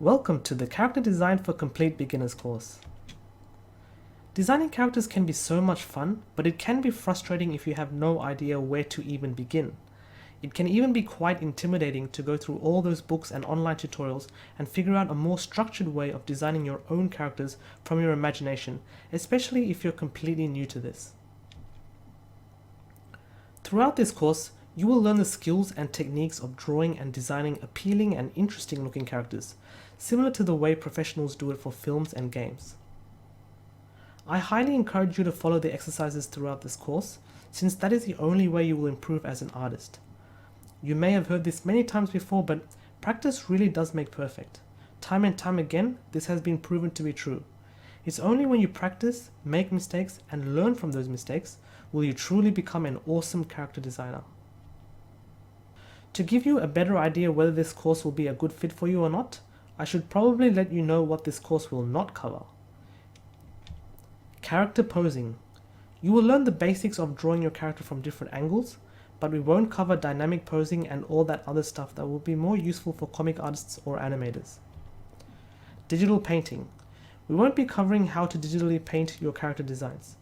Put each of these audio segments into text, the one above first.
Welcome to the Character Design for Complete Beginners course. Designing characters can be so much fun, but it can be frustrating if you have no idea where to even begin. It can even be quite intimidating to go through all those books and online tutorials and figure out a more structured way of designing your own characters from your imagination, especially if you're completely new to this. Throughout this course, you will learn the skills and techniques of drawing and designing appealing and interesting looking characters, similar to the way professionals do it for films and games. I highly encourage you to follow the exercises throughout this course, since that is the only way you will improve as an artist. You may have heard this many times before, but practice really does make perfect. Time and time again, this has been proven to be true. It's only when you practice, make mistakes, and learn from those mistakes will you truly become an awesome character designer. To give you a better idea whether this course will be a good fit for you or not, I should probably let you know what this course will not cover. Character posing. You will learn the basics of drawing your character from different angles, but we won't cover dynamic posing and all that other stuff that will be more useful for comic artists or animators. Digital painting. We won't be covering how to digitally paint your character designs.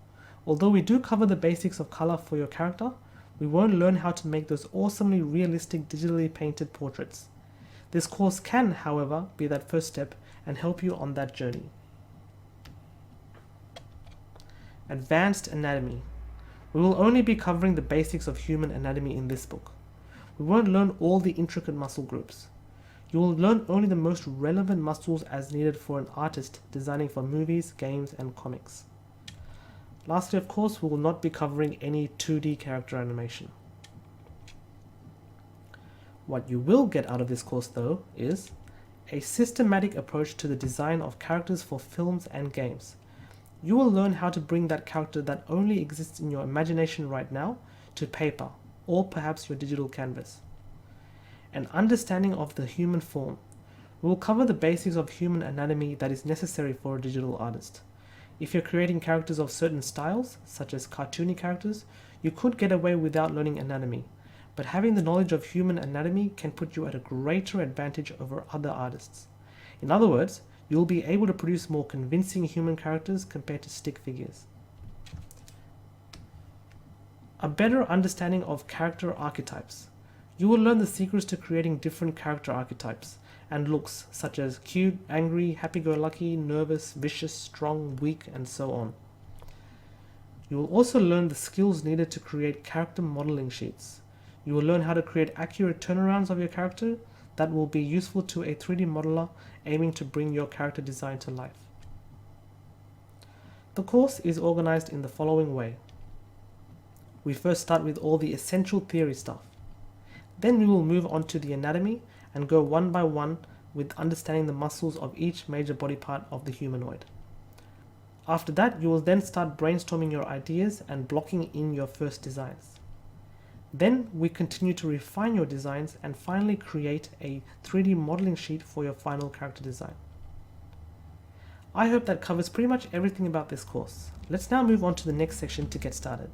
Although we do cover the basics of color for your character, we won't learn how to make those awesomely realistic digitally painted portraits. This course can, however, be that first step and help you on that journey. Advanced anatomy. We will only be covering the basics of human anatomy in this book. We won't learn all the intricate muscle groups. You will learn only the most relevant muscles as needed for an artist designing for movies, games, and comics. Lastly, of course, we will not be covering any 2D character animation. What you will get out of this course, though, is a systematic approach to the design of characters for films and games. You will learn how to bring that character that only exists in your imagination right now to paper, or perhaps your digital canvas. An understanding of the human form. We will cover the basics of human anatomy that is necessary for a digital artist. If you're creating characters of certain styles, such as cartoony characters, you could get away without learning anatomy, but having the knowledge of human anatomy can put you at a greater advantage over other artists. In other words, you'll be able to produce more convincing human characters compared to stick figures. A better understanding of character archetypes. You will learn the secrets to creating different character archetypes and looks such as cute, angry, happy-go-lucky, nervous, vicious, strong, weak, and so on. You will also learn the skills needed to create character modeling sheets. You will learn how to create accurate turnarounds of your character that will be useful to a 3D modeler aiming to bring your character design to life. The course is organized in the following way. We first start with all the essential theory stuff. Then we will move on to the anatomy and go one by one with understanding the muscles of each major body part of the humanoid. After that, you will then start brainstorming your ideas and blocking in your first designs. Then we continue to refine your designs and finally create a 3D modeling sheet for your final character design. I hope that covers pretty much everything about this course. Let's now move on to the next section to get started.